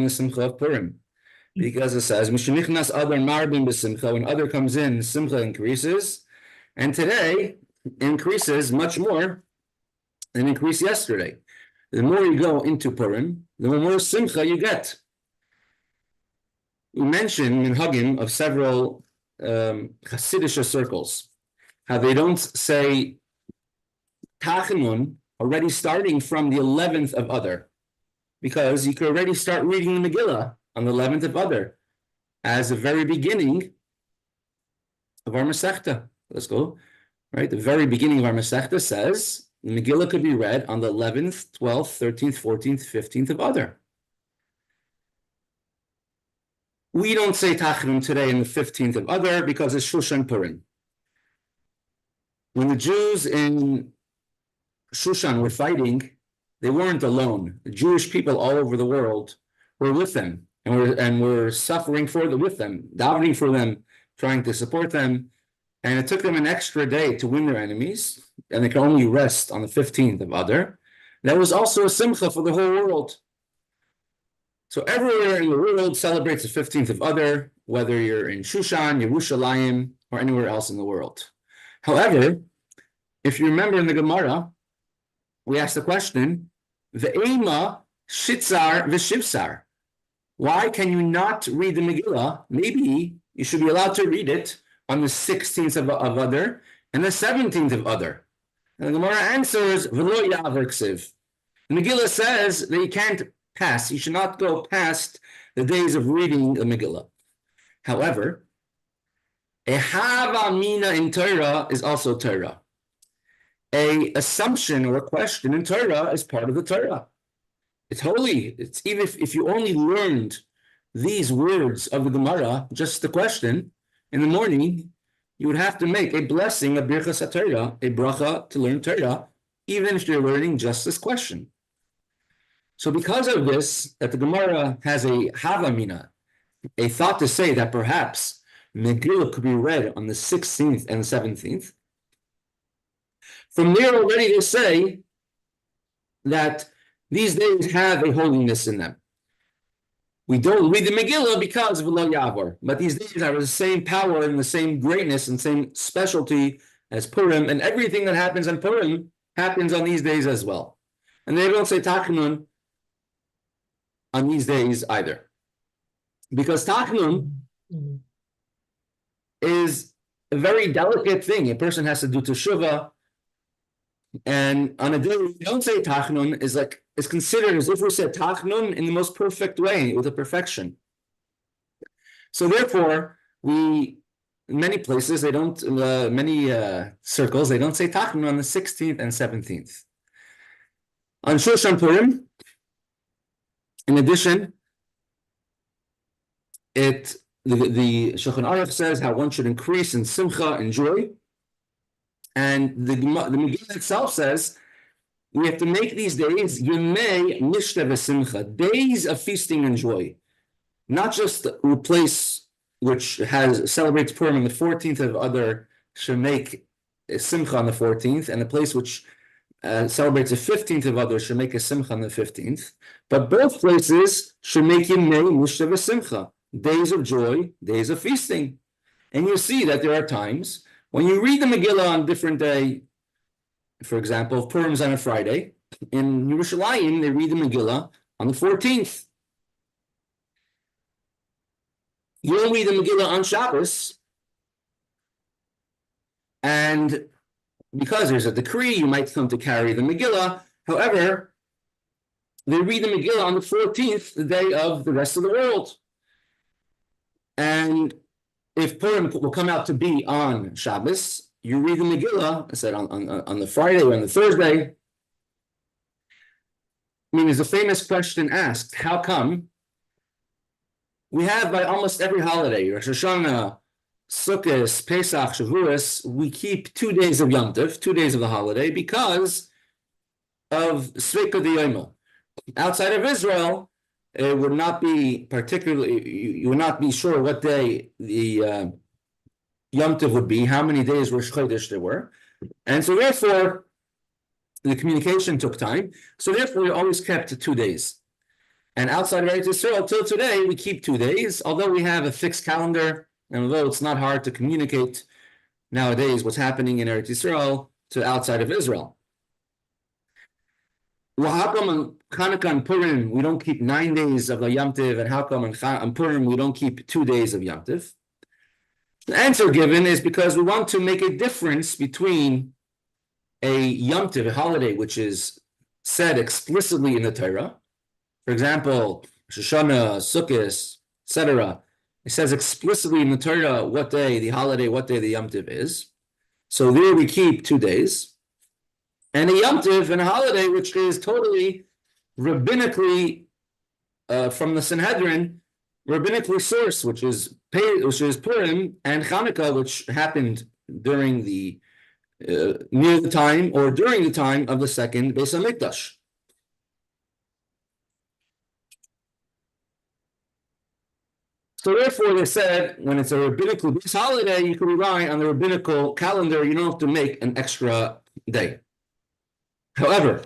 the Simcha of Purim, because it says Mishenichnas Adar Marbin b'Simcha. When Adar comes in, Simcha increases, and today increases much more than increased yesterday. The more you go into Purim, the more Simcha you get. We mentioned minhagim of several Hasidic circles how they don't say Tachanun already starting from the 11th of Adar, because you could already start reading the Megillah on the 11th of Adar as the very beginning of our Mesechta. Let's go. Right? The very beginning of our Mesechta says the Megillah could be read on the 11th, 12th, 13th, 14th, 15th of Adar. We don't say Tachanun today in the 15th of Adar because it's Shushan Purim. When the Jews in Shushan were fighting, they weren't alone. The Jewish people all over the world were with them and were suffering with them, davening for them, trying to support them. And it took them an extra day to win their enemies, and they could only rest on the 15th of Adar. That was also a simcha for the whole world. So everywhere in the world celebrates the 15th of Adar, whether you're in Shushan, Yerushalayim, or anywhere else in the world. However, if you remember in the Gemara, we asked the question, Ve'ema shitzar v'shivsar. Why can you not read the Megillah? Maybe you should be allowed to read it on the 16th of Adar and the 17th of Adar. And the Gemara answers, V'lo ya'aver ksiv. The Megillah says that you can't pass. You should not go past the days of reading the Megillah. However, a hava mina in Torah is also Torah. A assumption or a question in Torah is part of the Torah. It's holy. It's even if you only learned these words of the Gemara, just the question, in the morning, you would have to make a blessing, a birchas HaTorah, a bracha to learn Torah, even if you're learning just this question. So because of this, that the Gemara has a havamina, a thought to say that perhaps Megillah could be read on the 16th and 17th, from there already they say that these days have a holiness in them. We don't read the Megillah because of V'lo Ya'avar, but these days have the same power and the same greatness and same specialty as Purim, and everything that happens on Purim happens on these days as well. And they don't say Tachanun on these days either, because Tachanun is a very delicate thing. A person has to do teshuvah. And on a day we don't say Tachanun is considered as if we said Tachanun in the most perfect way, with a perfection. So therefore, in many places they don't, many circles they don't say Tachanun on the 16th and 17th. On Shushan Purim, in addition, the Shulchan Aruch says how one should increase in simcha and joy. And the Megillah itself says we have to make these days Yemei Mishta v'Simcha, days of feasting and joy, not just replace which celebrates Purim on the 14th of Adar should make a Simcha on the 14th, and a place which celebrates the 15th of Adar should make a Simcha on the 15th. But both places should make Yemei Mishta v'Simcha, days of joy, days of feasting. And you see that there are times when you read the Megillah on a different day. For example, if Purim is on a Friday, in Yerushalayim, they read the Megillah on the 14th. You don't read the Megillah on Shabbos, and because there's a decree, you might come to carry the Megillah. However, they read the Megillah on the 14th, the day of the rest of the world. And if Purim will come out to be on Shabbos, you read the Megillah, I said, on the Friday or on the Thursday. I mean, there's a famous question asked, how come we have by almost every holiday, Rosh Hashanah, Sukkot, Pesach, Shavuos, we keep 2 days of Yom Tov, 2 days of the holiday, because of Sveika D'Yoma. Outside of Israel, it would not be particularly, you would not be sure what day the Yom Tov would be, how many days Rosh Chodesh there were. And so therefore, the communication took time. So therefore, we always kept 2 days. And outside of Eretz Yisrael, till today, we keep 2 days, although we have a fixed calendar, and although it's not hard to communicate nowadays what's happening in Eretz Yisrael to outside of Israel. Well, how come on Hanukkah and Purim we don't keep 9 days of the Yom Tov, and how come on Purim we don't keep 2 days of Yom Tov? The answer given is because we want to make a difference between a Yom Tov, a holiday, which is said explicitly in the Torah. For example, Shushan, Sukkot, etc. It says explicitly in the Torah what day the holiday, what day the Yom Tov is. So there we keep 2 days. And a Yom Tov and a holiday which is totally rabbinically from the Sanhedrin, rabbinically sourced, which is Purim and Hanukkah, which happened during the near the time or during the time of the second Beis Hamikdash. So therefore, they said when it's a rabbinical based holiday, you can rely on the rabbinical calendar. You don't have to make an extra day. However,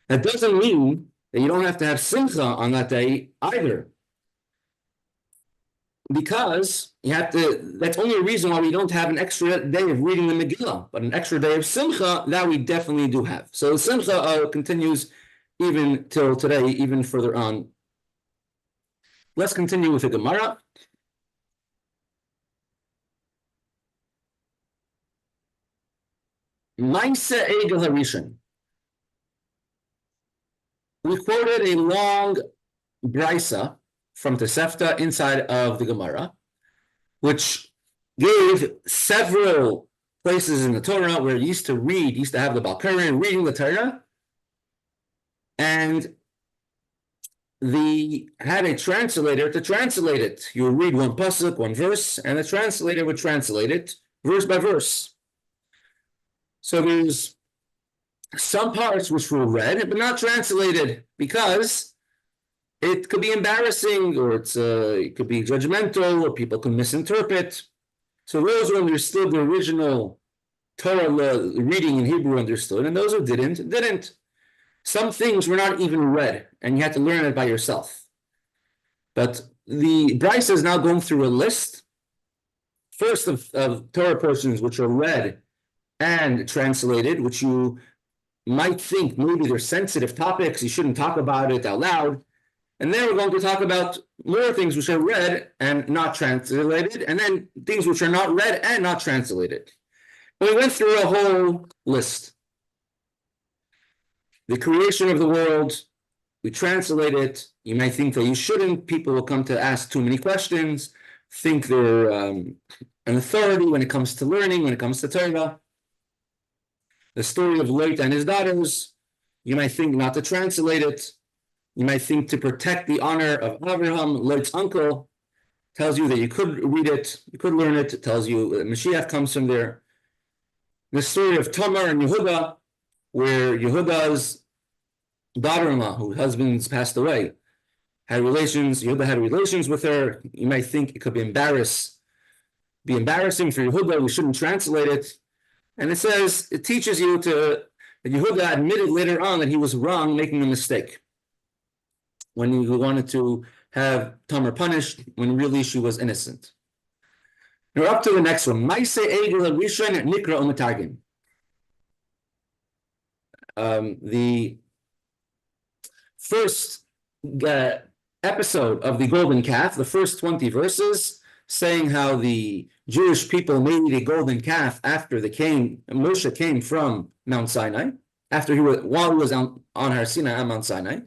that doesn't mean that you don't have to have SImcha on that day either. Because you have to, that's only a reason why we don't have an extra day of reading the Megillah, but an extra day of SImcha, that we definitely do have. So SImcha continues even till today, even further on. Let's continue with the Gemara. Ma'aseh Egel Harishon. We quoted a long brisa from Mesechta inside of the Gemara, which gave several places in the Torah where you used to have the Balkari reading the Torah, and had a translator to translate it. You would read one pasuk, one verse, and the translator would translate it verse by verse. So there's some parts which were read but not translated because it could be embarrassing, or it could be judgmental, or people can misinterpret. So those who understood the original Torah reading in Hebrew understood, and those who didn't. Some things were not even read, and you had to learn it by yourself. But the Bryce is now going through a list, first of Torah portions which are read and translated, which you might think maybe they're sensitive topics, you shouldn't talk about it out loud. And then we're going to talk about more things which are read and not translated, and then things which are not read and not translated. We went through a whole list. The creation of the world, we translate it. You might think that you shouldn't. People will come to ask too many questions, think they're an authority when it comes to learning, when it comes to Torah. The story of Lot and his daughters, you might think not to translate it. You might think to protect the honor of Abraham, Lot's uncle, tells you that you could read it, you could learn it. It tells you that Mashiach comes from there. The story of Tamar and Yehuda, where Yehuda's daughter-in-law, whose husband's passed away, Yehuda had relations with her. You might think it could be embarrassing for Yehuda. We shouldn't translate it. And it teaches you that Yehuda admitted later on that he was wrong, making a mistake, when he wanted to have Tamar punished, when really she was innocent. We're up to the next one. Ma'aseh Egel Harishon Nikra U'Metargim. The first episode of the golden calf, the first 20 verses, saying how the Jewish people made a golden calf after Moshe came from Mount Sinai, while he was on Har Sinai on Mount Sinai.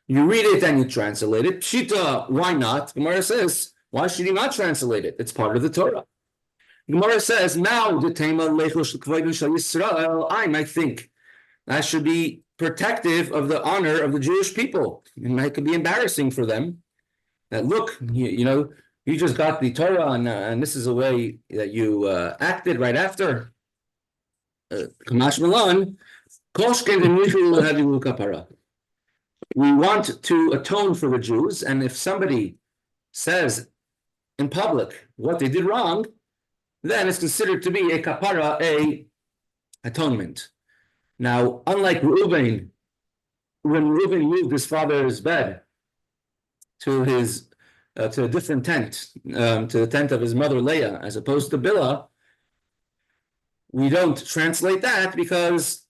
You read it and you translate it. Pshita, why not? Gemara says, why should you not translate it? It's part of the Torah. Gemara says, now I might think that should be protective of the honor of the Jewish people. It might could be embarrassing for them. That look, you just got the Torah, and this is the way that you acted right after. Kamash Milan, we want to atone for the Jews, and if somebody says in public what they did wrong, then it's considered to be a kapara, a atonement. Now, unlike Reuben, when Reuben moved his father's bed, to his to a different tent, to the tent of his mother Leah, as opposed to Bilhah, we don't translate that because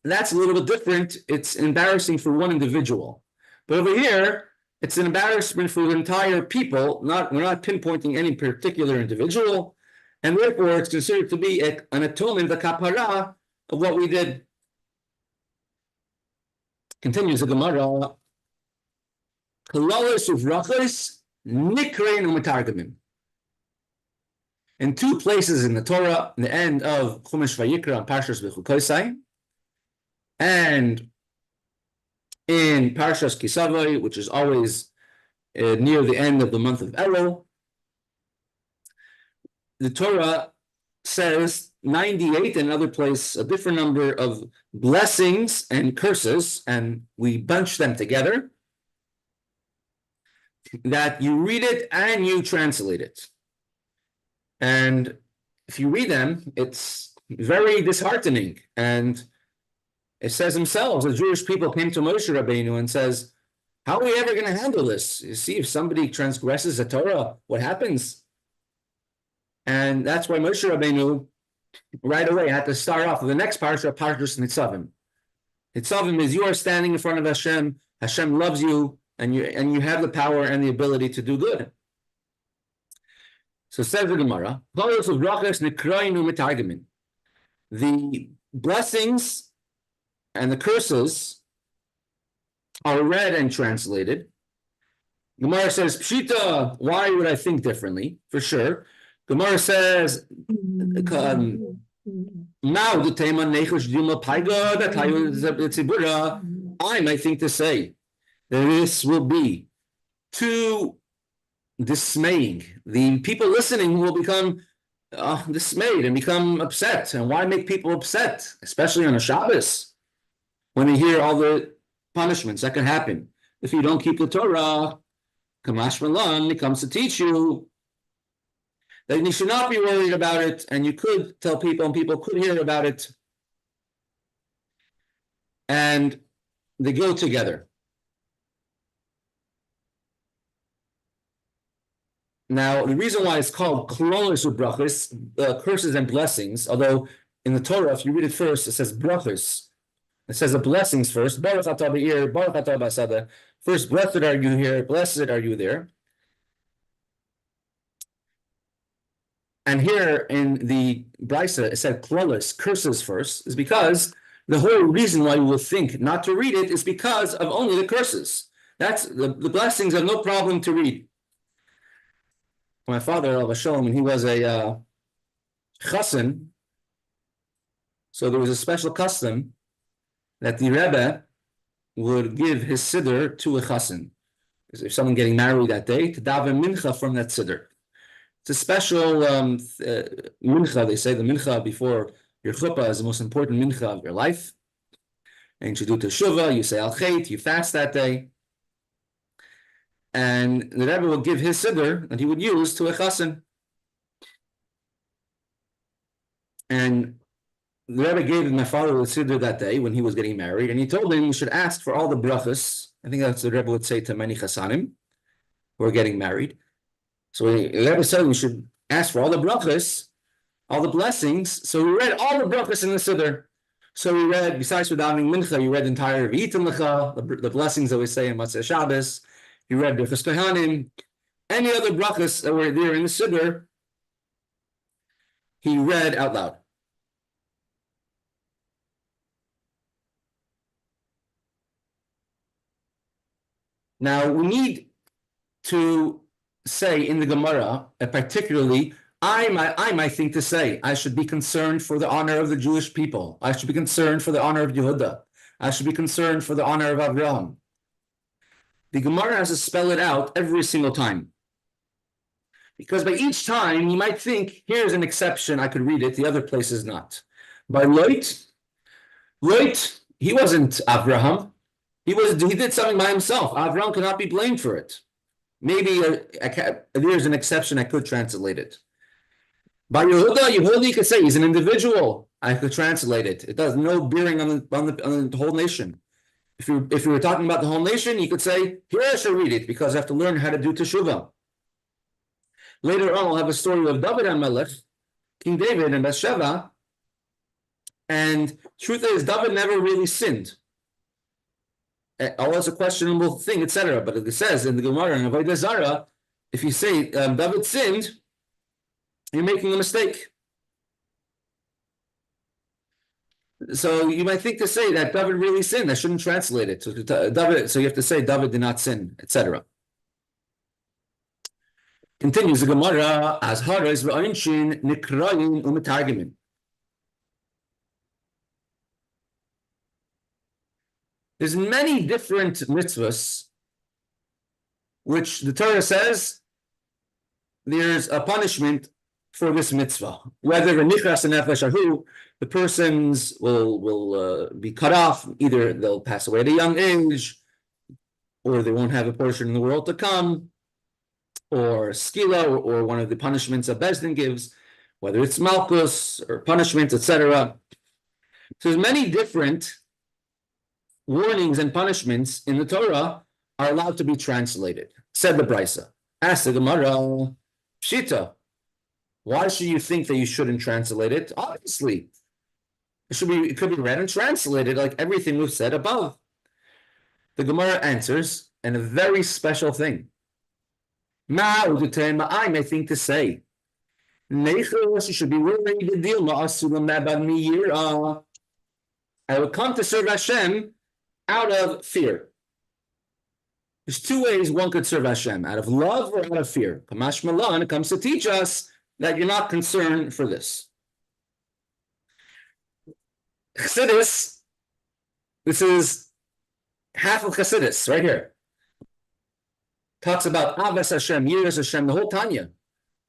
that's a little bit different. It's embarrassing for one individual. But over here, it's an embarrassment for the entire people. We're not pinpointing any particular individual, and therefore it's considered to be an atonement, the kapara of what we did. Continues the Gemara. In two places in the Torah, in the end of Chumash Vayikra and Parshas Bechukosai, and in Parshas Kisavai, which is always near the end of the month of Elul, the Torah says 98, in another place a different number of blessings and curses, and we bunch them together, that you read it and you translate it. And if you read them, it's very disheartening. And it says themselves, the Jewish people came to Moshe Rabbeinu and says, how are we ever going to handle this? You see, if somebody transgresses the Torah, what happens? And that's why Moshe Rabbeinu right away had to start off with the next parsha, Parshas Nitzavim. Nitzavim is you are standing in front of Hashem. Hashem loves you, and you have the power and the ability to do good. So says the Gemara, the blessings and the curses are read and translated. Gemara says, Pshita, why would I think differently? For sure. Gemara says, I might think to say that this will be too dismaying. The people listening will become dismayed and become upset. And why make people upset, especially on a Shabbos, when they hear all the punishments that can happen if you don't keep the Torah? Kamash Malan, it comes to teach you that you should not be worried about it, and you could tell people, and people could hear about it, and they go together. Now, the reason why it's called Kollel Brachos, curses and blessings, although in the Torah, if you read it first, it says brachos. It says the blessings first. Baruch atah b'ir, Baruch atah b'asada. First, blessed are you here, blessed are you there. And here in the Brisa, it said Kollel, curses first, is because the whole reason why you will think not to read it is because of only the curses. That's the blessings are no problem to read. My father, Rabbi Shalom, when he was a chassan, so there was a special custom that the Rebbe would give his siddur to a chassan. If someone getting married that day, to daven mincha from that siddur. It's a special mincha. They say the mincha before your chuppah is the most important mincha of your life. And you do teshuvah, you say al chait, you fast that day. And the Rebbe would give his siddur that he would use to a chassan. And the Rebbe gave my father the siddur that day when he was getting married, and he told him you should ask for all the brachas. I think that's what the Rebbe would say to many chassanim who are getting married. So the Rebbe said we should ask for all the brachas, all the blessings. So we read all the brachas in the siddur. So we read, besides for davening mincha, you read the entire V'itim Lecha, the blessings that we say in Matzah Shabbos. You read Birchas Kohanim, any other brachas that were there in the siddur, he read out loud. Now we need to say in the Gemara, particularly, I might think to say, I should be concerned for the honor of the Jewish people. I should be concerned for the honor of Yehuda. I should be concerned for the honor of Avraham. The Gemara has to spell it out every single time. Because by each time, you might think, here's an exception, I could read it, the other place is not. By Lot, he wasn't Avraham. He did something by himself. Avraham cannot be blamed for it. Maybe there's an exception, I could translate it. By Yehuda, you could say he's an individual. I could translate it. It does no bearing on the whole nation. If you were talking about the whole nation, you could say, here I shall read it, because I have to learn how to do teshuvah. Later on, we'll have a story of David and Melech, King David and Bathsheba. And truth is, David never really sinned. Always a questionable thing, etc. But it says in the Gemara in Avodah Zarah, if you say David sinned, you're making a mistake. So you might think to say that David really sinned. I shouldn't translate it. So you have to say David did not sin, etc. Continues the Gemara as haras v'a'inshin nikrayin u'metargimin. There's many different mitzvahs which the Torah says there's a punishment for this mitzvah. Whether the persons will be cut off, either they'll pass away at a young age, or they won't have a portion in the world to come, or skila, or one of the punishments that Beis Din gives, whether it's malchus or punishments, etc. So there's many different warnings and punishments in the Torah are allowed to be translated. Said the Brisa. Asked the Gemara, Pshita, why should you think that you shouldn't translate it? Obviously, it could be read and translated like everything we've said above. The Gemara answers, and a very special thing. I may think to say, you should be willing to deal. I will come to serve Hashem out of fear. There's two ways one could serve Hashem, out of love or out of fear. Kamash Malan, it comes to teach us that you're not concerned for this. Chassidus, this is half of Chassidus, right here. Talks about Avas Hashem, Yiras Hashem, the whole Tanya.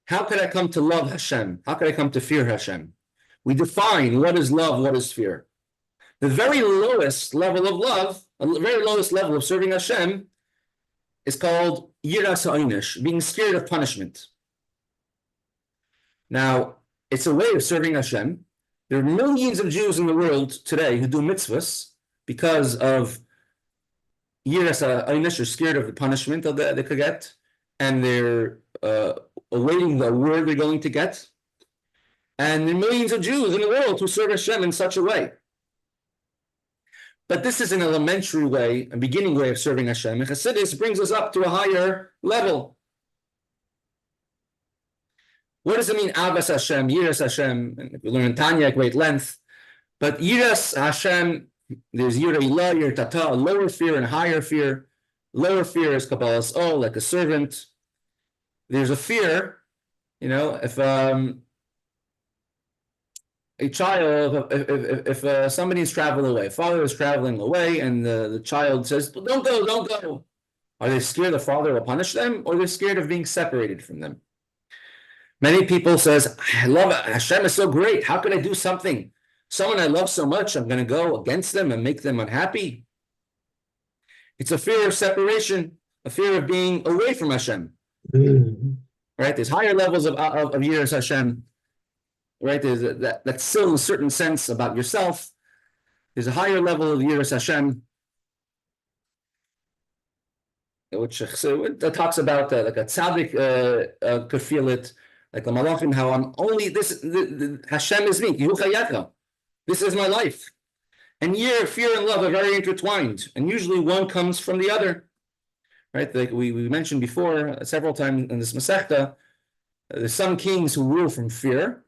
How could I come to love Hashem? How could I come to fear Hashem? We define what is love, what is fear. The very lowest level of love, the very lowest level of serving Hashem is called Yiras Ha'inish, being scared of punishment. Now, it's a way of serving Hashem. There are millions of Jews in the world today who do mitzvahs because of Yiras Ha'inish, are scared of the punishment that they could get, and they're awaiting the award they're going to get. And there are millions of Jews in the world who serve Hashem in such a way. But this is an elementary way, a beginning way of serving Hashem. And Chassidus brings us up to a higher level. What does it mean, Avas Hashem, Yiras Hashem? And we learn in Tanya at great length. But Yiras Hashem, there's Yira Ilah, Yir Tata, lower fear and higher fear. Lower fear is Kabbalas O, like a servant. There's a fear, if a child, if somebody is traveling away, father is traveling away, and the child says, don't go. Are they scared the father will punish them, or they're scared of being separated from them? Many people says, I love it. Hashem is so great. How can I do something? Someone I love so much, I'm going to go against them and make them unhappy. It's a fear of separation, a fear of being away from Hashem. Right? There's higher levels of Yiras Hashem. Right? There's that's still in a certain sense about yourself. There's a higher level of Yiras Hashem, which talks about like a tzaddik could feel it, like a malachim, how I'm only this. Hashem is me. This is my life. And fear and love are very intertwined, and usually one comes from the other. Right? Like we mentioned before several times in this Mesechta, there's some kings who rule from fear.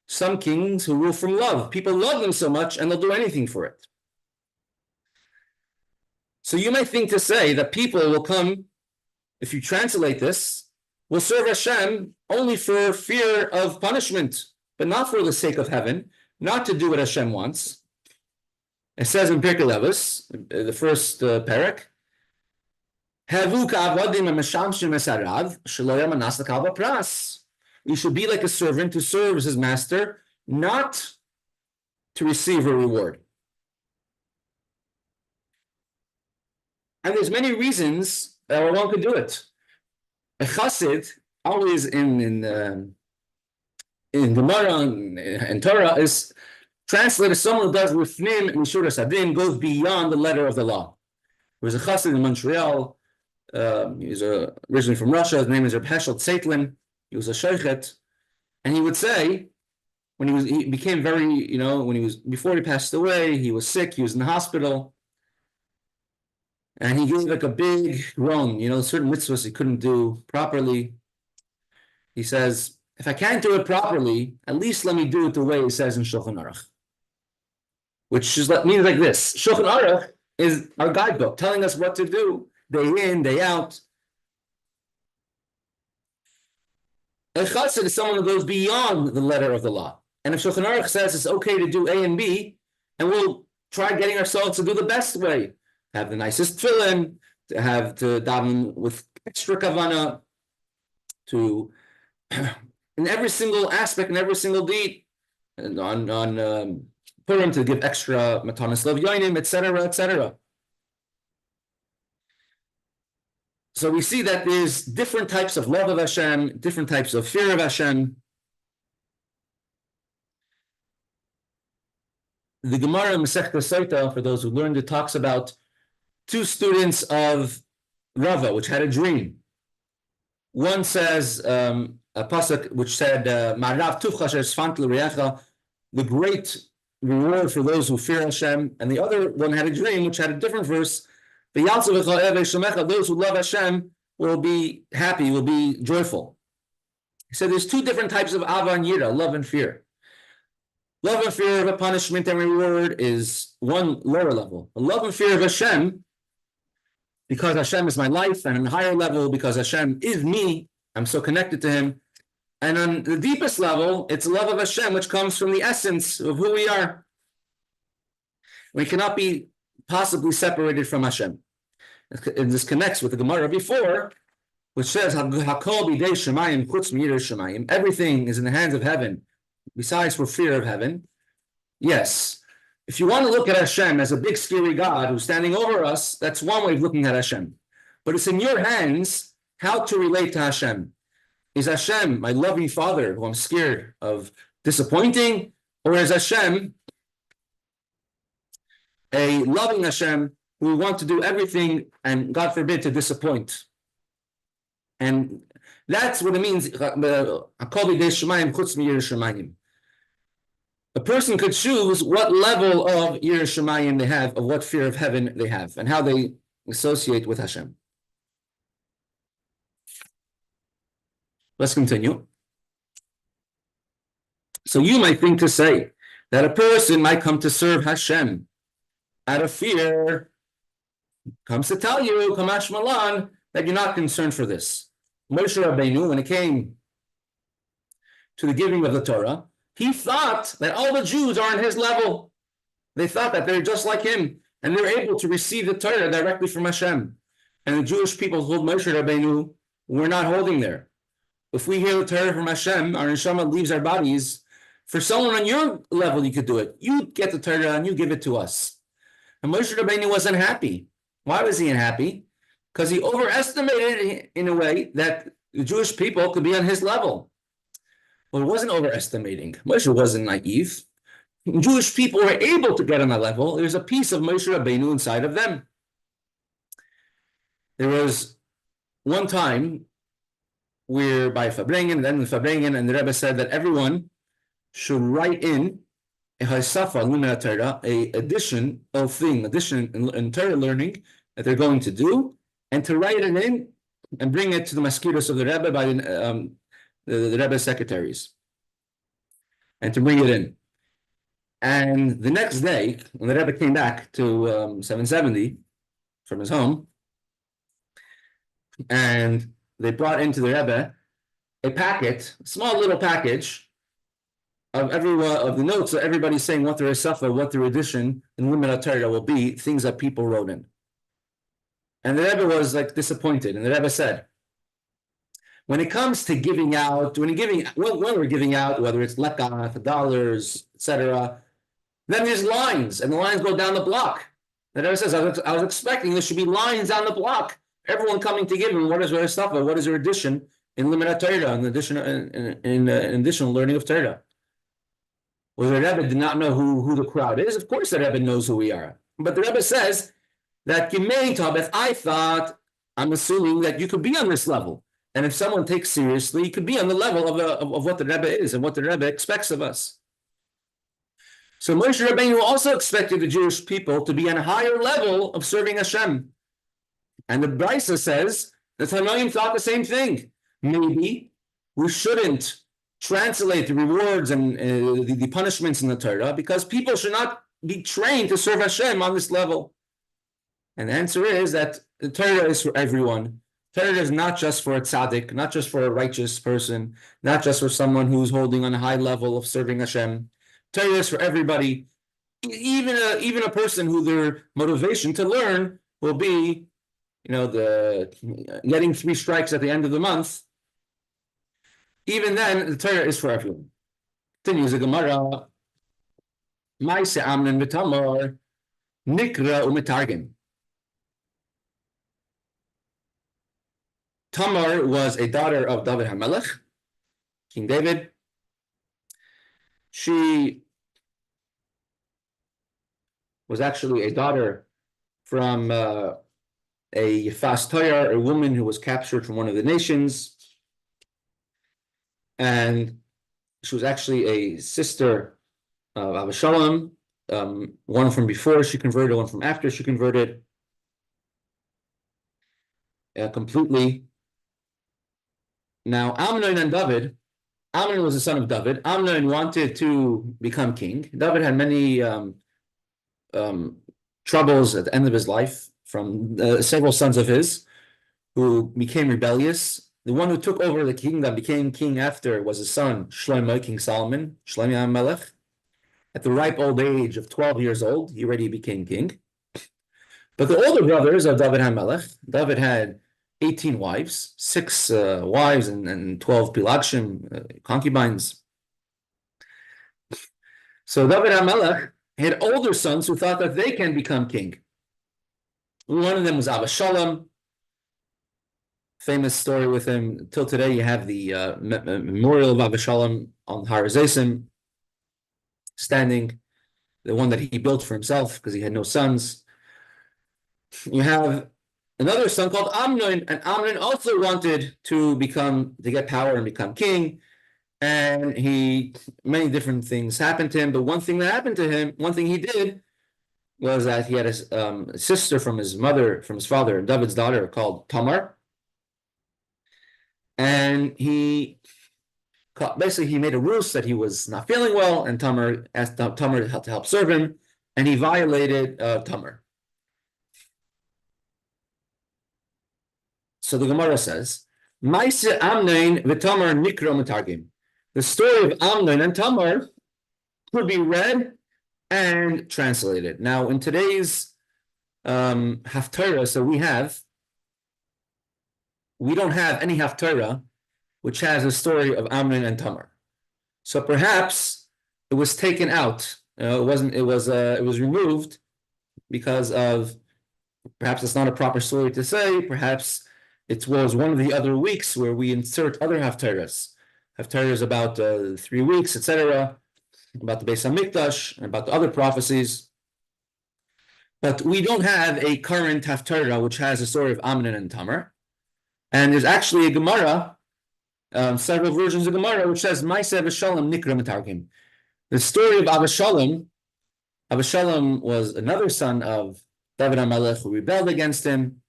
Some kings who rule from love. People love them so much and they'll do anything for it. So you might think to say that people will come, if you translate this, will serve Hashem only for fear of punishment, but not for the sake of heaven, not to do what Hashem wants. It says in Pirkei Avos, the first parak, you should be like a servant who serves his master, not to receive a reward. And there's many reasons one could do it. A chassid, always in Gemara and Torah, is translated as someone who does rifnim and mishur hasadin, goes beyond the letter of the law. was a chassid in Montreal. He was originally from Russia. His name is Hershel. He was a sheikhet, and he would say, when he became very, before he passed away, he was sick. He was in the hospital, and he gave like a big groan. Certain mitzvahs he couldn't do properly. He says, if I can't do it properly, at least let me do it the way it says in Shulchan Aruch. Which means like this. Shulchan Aruch is our guidebook, telling us what to do, day in, day out. A chassid is someone who goes beyond the letter of the law. And if Shulchan Aruch says it's okay to do A and B, and we'll try getting ourselves to do the best way, have the nicest tefillin, to daven with extra kavanah, to in every single aspect, in every single deed, and on Purim to give extra matanas lov yoinim, etc., etc. So we see that there's different types of love of Hashem, different types of fear of Hashem. The Gemara in Mesechta Sotah, for those who learned it, talks about two students of Rava, which had a dream. One says, a pasuk which said, "Ma'arav tuvcha asher sfant l'reyecha," the great reward for those who fear Hashem. And the other one had a dream which had a different verse, "Those who love Hashem will be happy, will be joyful." He said there's two different types of ava and yira, love and fear. Love and fear of a punishment and reward is one lower level. A love and fear of Hashem, because Hashem is my life, and on a higher level, because Hashem is me, I'm so connected to Him. And on the deepest level, it's love of Hashem, which comes from the essence of who we are. We cannot be possibly separated from Hashem. And this connects with the Gemara before, which says, "Hakol b'idei shemayim chutz mi'yirei shemayim." Everything is in the hands of heaven, besides for fear of heaven. Yes. If you want to look at Hashem as a big scary God who's standing over us, that's one way of looking at Hashem. But it's in your hands how to relate to Hashem. Is Hashem my loving Father who I'm scared of disappointing? Or is Hashem a loving Hashem who we want to do everything and, God forbid, to disappoint? And that's what it means. A person could choose what level of Yireh Shamayim they have, of what fear of heaven they have, and how they associate with Hashem. Let's continue. So you might think to say that a person might come to serve Hashem out of fear, comes to tell you, Kamash Malan, that you're not concerned for this. Moshe Rabbeinu, when it came to the giving of the Torah, he thought that all the Jews are on his level. They thought that they're just like him, and they're able to receive the Torah directly from Hashem. And the Jewish people told Moshe Rabbeinu, we're not holding there. If we hear the Torah from Hashem, our neshama leaves our bodies. For someone on your level, you could do it. You get the Torah and you give it to us. And Moshe Rabbeinu wasn't happy. Why was he unhappy? Because he overestimated in a way that the Jewish people could be on his level. Well, it wasn't overestimating. Moshe wasn't naive. Jewish people were able to get on that level. There's a piece of Moshe Rabbeinu inside of them. There was one time where by Fabrengen, then the Fabrengen, and the Rebbe said that everyone should write in a Haisafa Lumina Torah, a addition in Torah learning that they're going to do, and to write it in and bring it to the maskiros of the Rebbe by the Rebbe's secretaries, and to bring it in. And the next day, when the Rebbe came back to 770 from his home, and they brought into the Rebbe a packet, a small little package of the notes of everybody saying what their Esafa, what their addition in Limit Torah will be, things that people wrote in. And the Rebbe was like disappointed, and the Rebbe said, when it comes to giving out, when we're giving out, whether it's lekach, dollars, etc., then there's lines, and the lines go down the block. The Rebbe says, I was expecting there should be lines down the block. Everyone coming to give him, what is their stuff, what is their addition in Limit Torah, in additional learning of Torah. Well, the Rebbe did not know who the crowd is. Of course, the Rebbe knows who we are. But the Rebbe says, that I thought, I'm assuming that you could be on this level. And if someone takes seriously, you could be on the level of what the Rebbe is and what the Rebbe expects of us. So Moshe Rabbeinu also expected the Jewish people to be on a higher level of serving Hashem. And the Brisa says the Tanoim thought the same thing. Maybe we shouldn't translate the rewards and the punishments in the Torah because people should not be trained to serve Hashem on this level. And the answer is that the Torah is for everyone. Torah is not just for a tzaddik, not just for a righteous person, not just for someone who's holding on a high level of serving Hashem. Torah is for everybody, even a person who their motivation to learn will be, getting 3 strikes at the end of the month. Even then, the Torah is for everyone. Continues the Gemara. Ma'ase Amnon v'Tamar nikra u'metargim. Tamar was a daughter of David HaMelech, King David. She was actually a daughter from a Yefas Toyar, a woman who was captured from one of the nations. And she was actually a sister of Avashalom, one from before she converted, one from after she converted completely. Now, Amnon and David, Amnon was the son of David. Amnon wanted to become king. David had many troubles at the end of his life from several sons of his who became rebellious. The one who took over the kingdom, became king after, was his son, Shlomo, King Solomon, Shlomo HaMelech. At the ripe old age of 12 years old, he already became king. But the older brothers of David HaMelech, David had 18 wives, 6 wives and 12 pilagshim, concubines. So David HaMelech had older sons who thought that they can become king. One of them was Avashalom. Famous story with him. Till today, you have the memorial of Avashalom on Har Hazeisim, standing, the one that he built for himself because he had no sons. You have another son called Amnon, and Amnon also wanted to get power and become king. And many different things happened to him. But one thing that happened to him, one thing he did, was that he had a sister from his father, David's daughter, called Tamar. And he made a ruse that he was not feeling well, and Tamar asked Tamar to help serve him, and he violated Tamar. So the Gemara says, Ma'ase Amnon v'Tamar nikra u'metargim. The story of Amnon and Tamar could be read and translated. Now, in today's Haftarah, so we don't have any Haftarah which has a story of Amnon and Tamar. So perhaps it was taken out. It was removed because of, perhaps it's not a proper story to say. Perhaps it was one of the other weeks where we insert other Haftarahs. Haftarahs about 3 weeks, etc., about the Beis HaMikdash, and about the other prophecies. But we don't have a current Haftarah which has a story of Amnon and Tamar. And there's actually a Gemara, several versions of Gemara, which says, Ma'ase Avashalom nikra u'metargim. The story of Avashalom was another son of David HaMelech who rebelled against him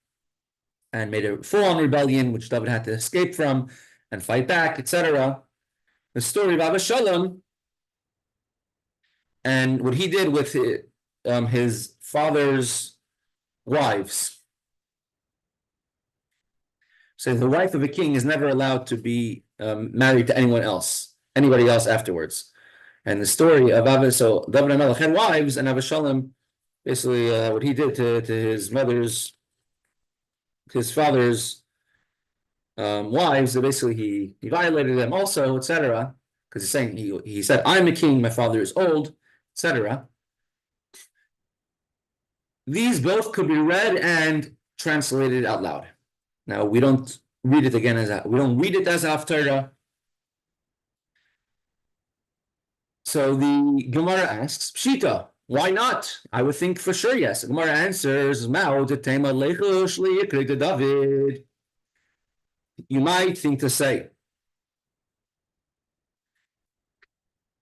and made a full-on rebellion, which David had to escape from and fight back, etc. The story of Avashalom and what he did with his father's wives. So the wife of a king is never allowed to be married to anybody else afterwards. And the story of David HaMelech had wives, and Avashalom, basically what he did to his father's wives, basically he violated them also, etc. Because he's saying he said, "I'm a king, my father is old," etc. These both could be read and translated out loud. Now we don't read it as Haftarah. So the Gemara asks, Pshita, Why not? I would think for sure yes. The Gemara answers, David. You might think to say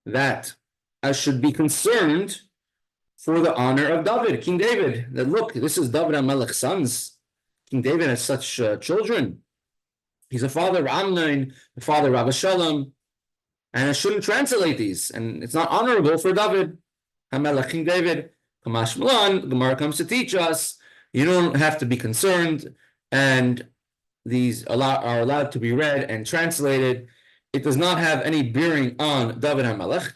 that I should be concerned for the honor of David, King David. That look, this is David HaMelech's sons. King David has such children. He's a father of Amnon, the father of Avshalom, and I shouldn't translate these. And it's not honorable for David, HaMelech, King David. Kamash Milan, Gemara comes to teach us, you don't have to be concerned, and these are allowed to be read and translated. It does not have any bearing on David HaMelech,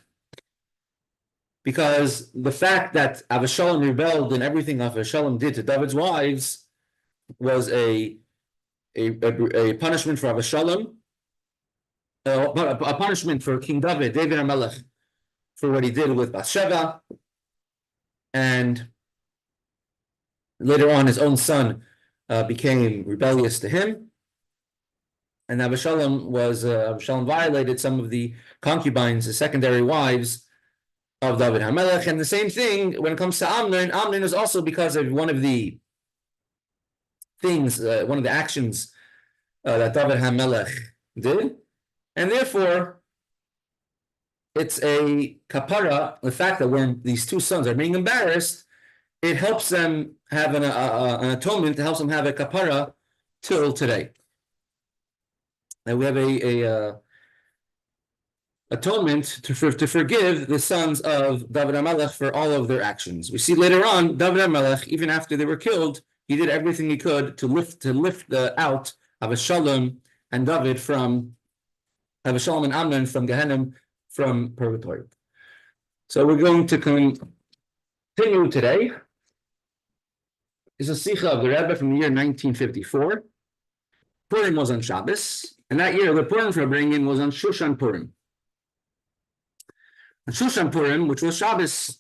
because the fact that Avshalom rebelled and everything Avshalom did to David's wives was a punishment for Avshalom, a punishment for King David HaMelech, for what he did with Bathsheba, and later on his own son became rebellious to him, and Avshalom violated some of the concubines, the secondary wives of David HaMelech. And the same thing when it comes to Amnon. Amnon is also because of one of the things, one of the actions that David HaMelech did, and therefore it's a kapara. The fact that when these two sons are being embarrassed, it helps them have an atonement. It helps them have a kapara till today. And we have a atonement to forgive the sons of David HaMelech for all of their actions. We see later on, David HaMelech, even after they were killed, he did everything he could to lift out Avshalom and David from Avshalom and Amnon from Gehenna, from purgatory. So we're going to continue today. It's a SImcha of the Rebbe from the year 1954. Purim was on Shabbos, and that year the Purim for bringing was on Shushan Purim. On Shushan Purim, which was Shabbos,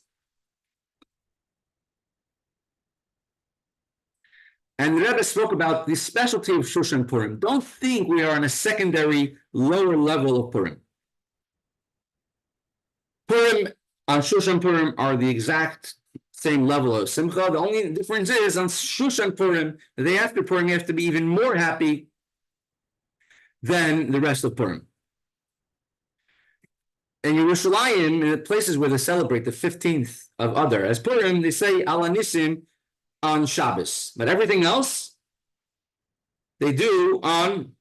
and the Rebbe spoke about the specialty of Shushan Purim. Don't think we are on a secondary, lower level of Purim. Purim on Shushan Purim are the exact same level of SImcha. The only difference is on Shushan Purim, the day after Purim, you have to be even more happy than the rest of Purim. In Yerushalayim, in the places where they celebrate the 15th of Adar as Purim, they say Ala Nisim on Shabbos. But everything else, they do on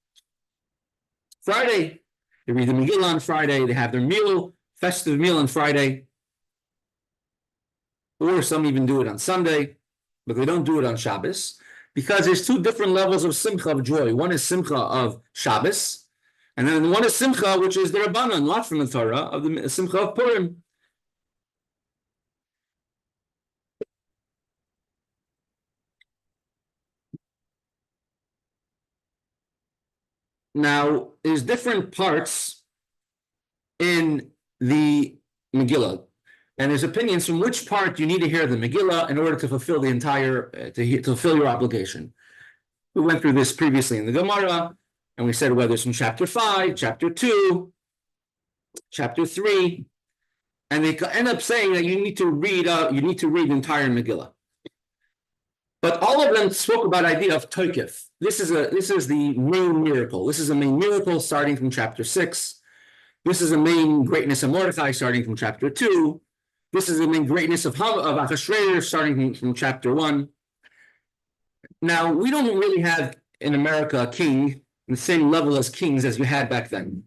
Friday. They read the Megillah on Friday. They have their meal, festive meal on Friday. Or some even do it on Sunday, but they don't do it on Shabbos, because there's two different levels of SImcha, of joy. One is SImcha of Shabbos, and then one is SImcha, which is the Rabbanan, not from the Torah, of the SImcha of Purim. Now, there's different parts in the Megillah, and there's opinions from which part you need to hear the Megillah in order to fulfill the entire, to fulfill your obligation. We went through this previously in the Gemara, and we said whether it's from chapter 5, chapter 2, chapter 3, and they end up saying that you need to read the entire Megillah. But all of them spoke about the idea of Toikif. This is the main miracle. This is a main miracle starting from chapter 6. This is a main greatness of Mordechai starting from chapter 2. This is the main greatness of Achashverosh starting from chapter 1. Now, we don't really have in America a king in the same level as kings as you had back then.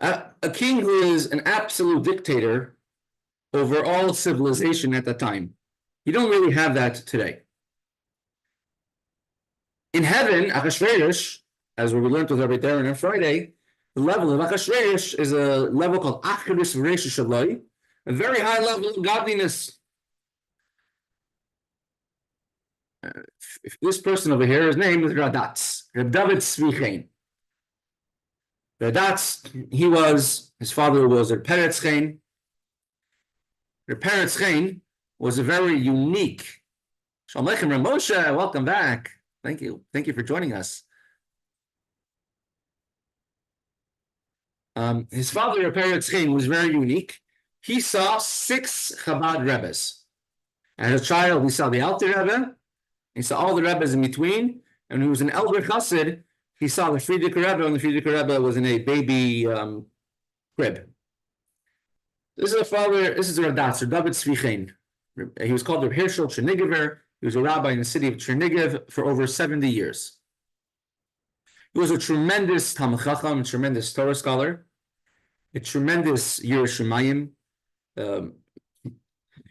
A king who is an absolute dictator over all civilization at that time. You don't really have that today. In heaven, Achashverosh, as we learned with Rabbi Tzvi on Friday, the level of Achashverosh is a level called Achris V'Reisha Shaloi, a very high level of godliness. If this person over here, his name is Radatz, Reb David Tzvi. Radatz, his father was Reb Peretz Chaim. Reb Peretz Chaim was a very unique. Shalom Aleichem, Reb Moshe, welcome back. Thank you for joining us. His father, Reb Peretz Chaim, was very unique. he saw 6 Chabad Rebbes. As a child, he saw the Alter Rebbe, he saw all the Rebbes in between, and when he was an elder Chassid, he saw the Frierdiker Rebbe, and the Frierdiker Rebbe was in a baby crib. This is a Radatz, Rabbi Tzvi. He was called the Hershel Chernigover. He was a rabbi in the city of Chernigiv for over 70 years. He was a tremendous Talmid Chacham, a tremendous Torah scholar, a tremendous Yiras Shamayim.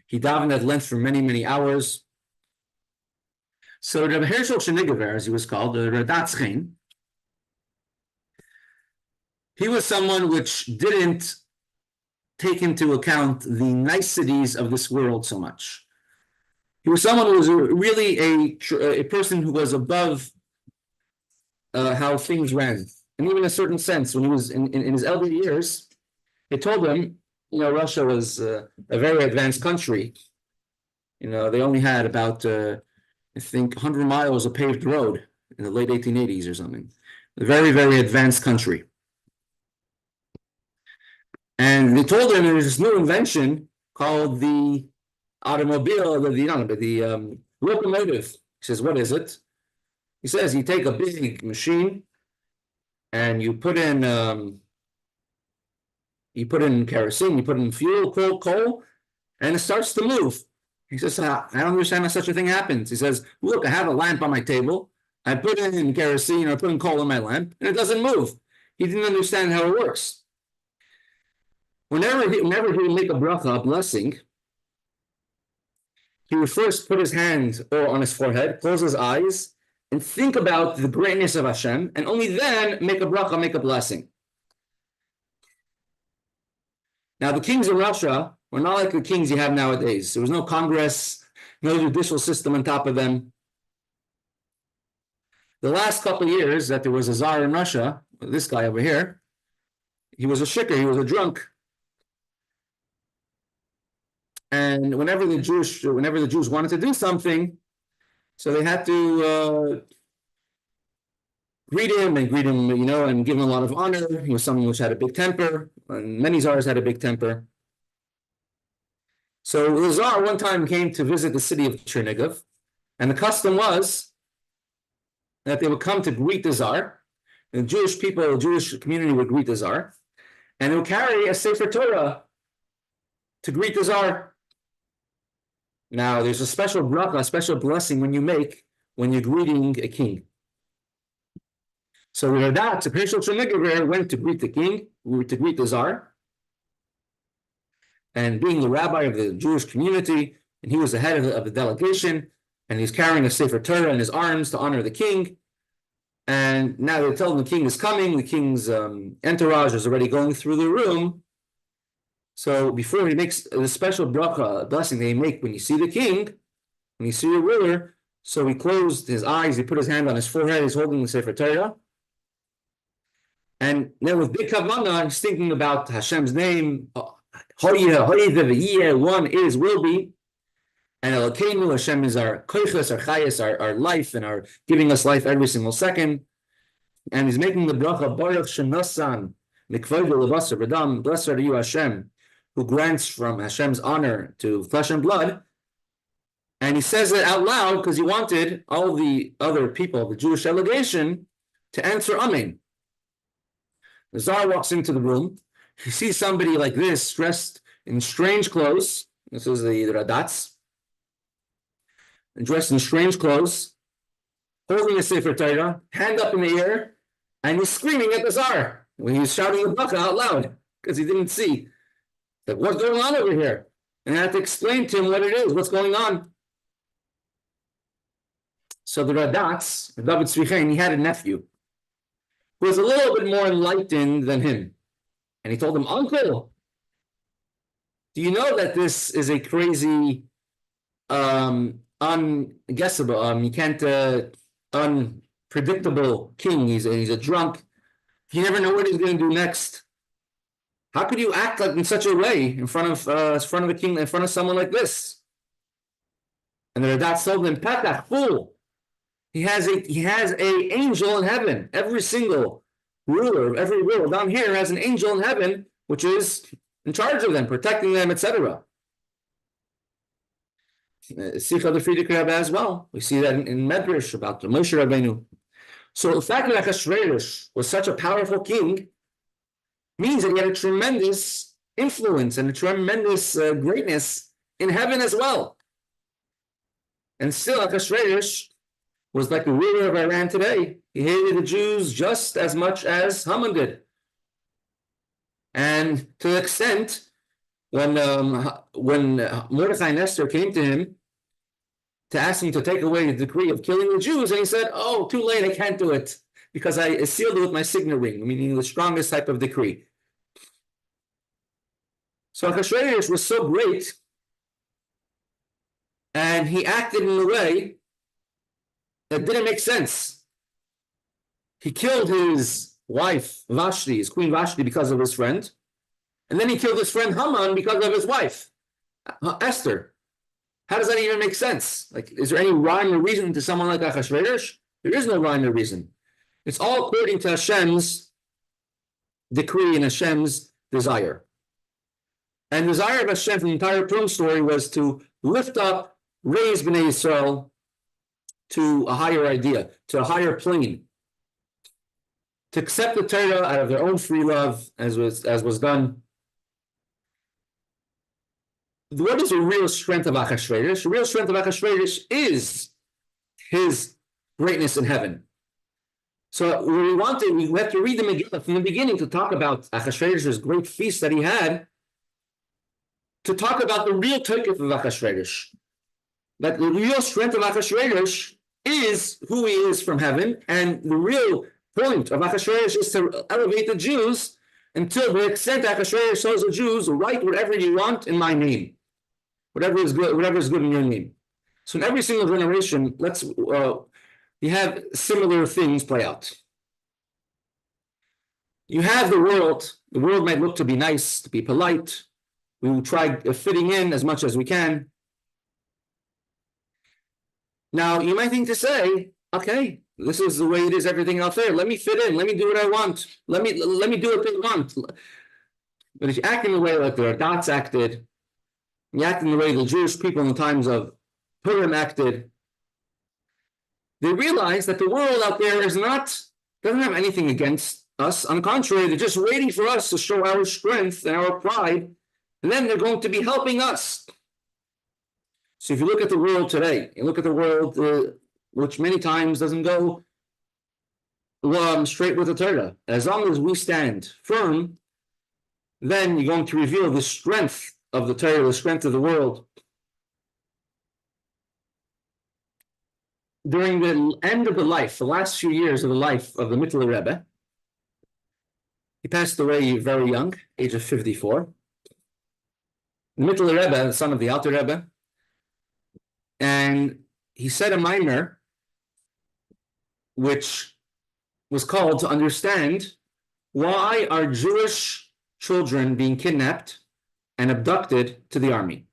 He davened at length for many, many hours. So Rabbi Hershel Chernigover, as he was called, the Radatz Chaim, he was someone which didn't take into account the niceties of this world so much. He was someone who was really a person who was above how things ran. And even in a certain sense, when he was in his elder years, they told him, Russia was a very advanced country. They only had about, I think, 100 miles of paved road in the late 1880s or something. A very, very advanced country. And they told him there's this new invention called the automobile, the locomotive. He says, what is it? He says, you take a big machine and you put in kerosene, you put in fuel, coal, and it starts to move. He says, I don't understand how such a thing happens. He says, look, I have a lamp on my table. I put in kerosene or put in coal in my lamp, and it doesn't move. He didn't understand how it works. Whenever he would make a bracha, a blessing, he would first put his hand on his forehead, close his eyes, and think about the greatness of Hashem, and only then make a bracha, make a blessing. Now, the kings of Russia were not like the kings you have nowadays. There was no Congress, no judicial system on top of them. The last couple of years that there was a czar in Russia, this guy over here, he was a shikar, he was a drunk. And whenever the Jews wanted to do something, so they had to greet him, and give him a lot of honor. He was someone which had a big temper, and many czars had a big temper. So the czar one time came to visit the city of Chernigiv, and the custom was that they would come to greet the czar. The Jewish people, the Jewish community would greet the czar, and they would carry a Sefer Torah to greet the czar. Now, there's a special bracha, a special blessing when you're greeting a king. So Radatz, Hershel Chernigover, went to greet the king, to greet the czar. And being the rabbi of the Jewish community, and he was the head of the delegation, and he's carrying a Sefer Torah in his arms to honor the king. And now they tell him the king is coming, the king's entourage is already going through the room. So before he makes the special bracha, blessing they make when you see the king, when you see your ruler, so he closed his eyes, he put his hand on his forehead, he's holding the Sefer Torah. And then with big kavanah, he's thinking about Hashem's name, one is, will be. And Elokeinu, Hashem is our koiches, our chayes, our life, and our giving us life every single second. And he's making the bracha, Baruch Shenosan, Mikvoidu Levasar B'dam, blessed are you, Hashem, who grants from Hashem's honor to flesh and blood. And he says it out loud because he wanted all the other people, the Jewish delegation, to answer Amen. The Tsar walks into the room. He sees somebody like this, dressed in strange clothes. This is the Radatz. Dressed in strange clothes, holding a Sefer Torah, hand up in the air, and he's screaming at the Tsar when he's shouting the bracha out loud because he didn't see. Like, what's going on over here? And I had to explain to him what it is, what's going on. So the Radatz, Rabbi Tzvi, he had a nephew who was a little bit more enlightened than him. And he told him, Uncle, do you know that this is a crazy, unguessable, you can't, unpredictable king. He's a drunk. You never know what he's going to do next. How could you act like in such a way in front of the king, in front of someone like this? And the Radatz told him, Petach, fool. He has a angel in heaven. Every single ruler of every ruler down here has an angel in heaven, which is in charge of them, protecting them, etc. SImcha the Friedrich Rebbe as well. We see that in Medrash about the Moshe Rabbeinu. So the fact that Achashverosh was such a powerful king means that he had a tremendous influence and a tremendous greatness in heaven as well. And still, Achashverosh was like the ruler of Iran today. He hated the Jews just as much as Haman did. And to the extent, when Mordechai and Esther came to him to ask him to take away the decree of killing the Jews, and he said, "Oh, too late, I can't do it, because I sealed it with my signet ring," meaning the strongest type of decree. So Achashverosh was so great, and he acted in a way that didn't make sense. He killed his wife, Vashti, his queen Vashti, because of his friend. And then he killed his friend Haman because of his wife, Esther. How does that even make sense? Like, is there any rhyme or reason to someone like Achashverosh? There is no rhyme or reason. It's all according to Hashem's decree and Hashem's desire. And the desire of Hashem from the entire Purim story was to lift up, raise Bnei Yisrael to a higher idea, to a higher plane, to accept the Torah out of their own free love, as was done. What is the real strength of Achashverosh? The real strength of Achashverosh is his greatness in heaven. So we have to read the Megillah from the beginning to talk about Achashverosh's great feast that he had, to talk about the real tokef of Achashverosh. That the real strength of Achashverosh is who he is from heaven, and the real point of Achashverosh is to elevate the Jews until the extent Achashverosh tells the Jews, "Write whatever you want in my name, whatever is good in your name." So in every single generation, you have similar things play out. You have the world. The world might look to be nice, to be polite. We will try fitting in as much as we can. Now, you might think to say, okay, this is the way it is, everything out there. Let me fit in. Let me do what I want. Let me do what they want. But if you act in the way like the Radats acted, you act in the way the Jewish people in the times of Purim acted, they realize that the world out there doesn't have anything against us. On the contrary, they're just waiting for us to show our strength and our pride, and then they're going to be helping us. So if you look at the world today, you look at the world which many times doesn't go straight with the Torah. As long as we stand firm, then you're going to reveal the strength of the Torah, the strength of the world. During the end of the life, the last few years of the life of the Megillah Rebbe, he passed away very young, age of 54. The Megillah Rebbe, the son of the Alter Rebbe, and he said a mimer which was called to understand why are Jewish children being kidnapped and abducted to the army.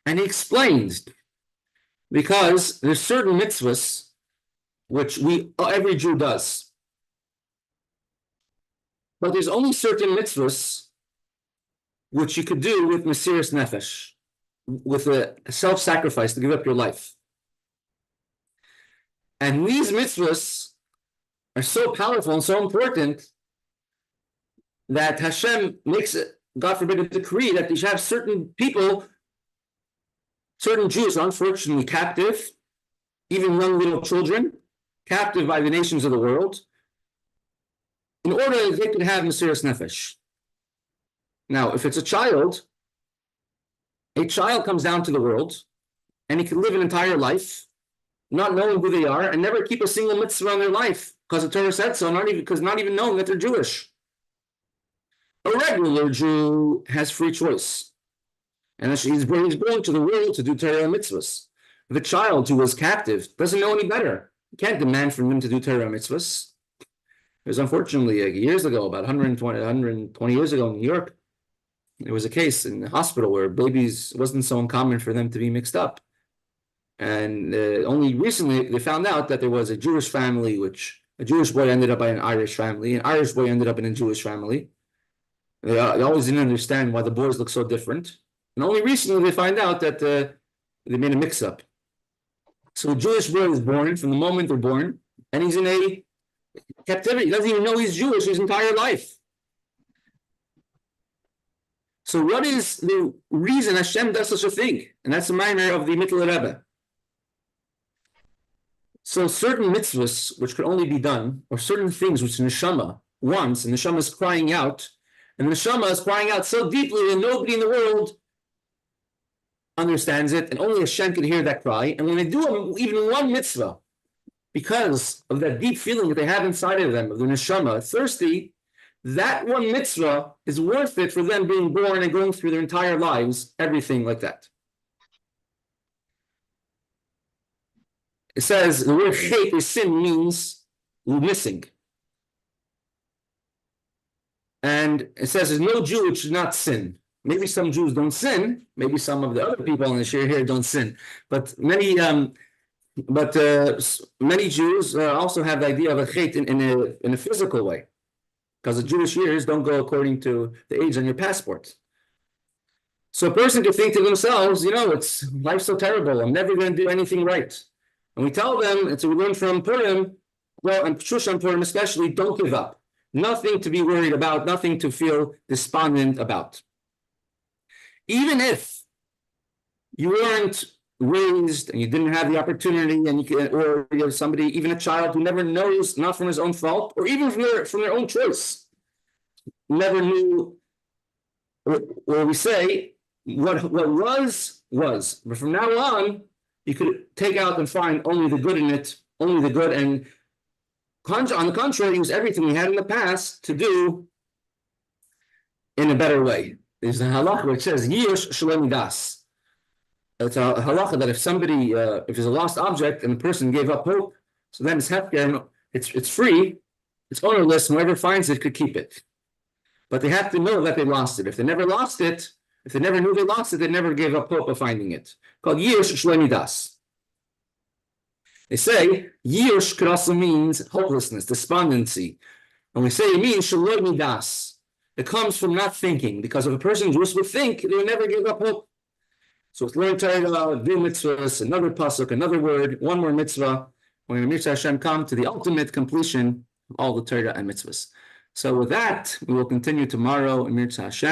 And he explains, because there's certain mitzvahs which every Jew does, but there's only certain mitzvahs which you could do with Mesiras Nefesh, with a self-sacrifice to give up your life. And these mitzvahs are so powerful and so important that Hashem makes it, God forbid, a decree that you should have certain people, certain Jews, unfortunately captive, even young little children, captive by the nations of the world, in order that they could have Mesiras Nefesh. Now, if it's a child comes down to the world, and he can live an entire life, not knowing who they are, and never keep a single mitzvah in their life, because the Torah said so, not even knowing that they're Jewish. A regular Jew has free choice, and he's born to the world to do Torah mitzvahs. If a child who was captive doesn't know any better, you can't demand from him to do Torah mitzvahs. It was unfortunately years ago, about 120 years ago in New York, there was a case in the hospital where babies, it wasn't so uncommon for them to be mixed up. And only recently they found out that there was a Jewish family which A Jewish boy ended up in an Irish family. An Irish boy ended up in a Jewish family. They always didn't understand why the boys look so different. And only recently they find out that they made a mix-up. So a Jewish boy is born from the moment they're born, and he's in a captivity. He doesn't even know he's Jewish his entire life. So what is the reason Hashem does such a thing? And that's the minor of the Megillah Rebbe. So certain mitzvahs which could only be done, or certain things which the neshama wants, and the neshama is crying out, and the neshama is crying out so deeply that nobody in the world understands it, and only Hashem can hear that cry. And when they do even one mitzvah, because of that deep feeling that they have inside of them, of the neshama, thirsty, that one mitzvah is worth it for them being born and going through their entire lives, everything like that. It says the word chet is sin means missing. And it says there's no Jew which should not sin. Maybe some Jews don't sin. Maybe some of the other people in the Shiur here don't sin. But many Jews also have the idea of a chet in a physical way, because the Jewish years don't go according to the age on your passport. So a person could think to themselves, life's so terrible. I'm never going to do anything right. And we tell them, and so we learn from Purim, and Shushan Purim especially, don't give up. Nothing to be worried about, nothing to feel despondent about. Even if you weren't raised and you didn't have the opportunity, and or you have somebody, even a child who never knows, not from his own fault, or even from their own choice, never knew, or we say, what was. But from now on, you could take out and find only the good in it, only the good, and on the contrary, use everything we had in the past to do in a better way. There's a halakha which says, Yish Shalom Das. It's a halakha that if somebody, if there's a lost object and the person gave up hope, so then it's hefker, it's free, it's ownerless, whoever finds it could keep it. But they have to know that they lost it. If they never lost it, if they never knew they lost it, they never gave up hope of finding it. Called Yish Shalom Das. They say Yish could also means hopelessness, despondency. And we say it means Shalom Das. It comes from not thinking, because if a person just would think, they would never give up hope. So it's learn Torah, do mitzvahs, another pasuk, another word, one more mitzvah. We're going to Mirza Hashem come to the ultimate completion of all the Torah and mitzvahs. So with that, we will continue tomorrow in Mirza Hashem.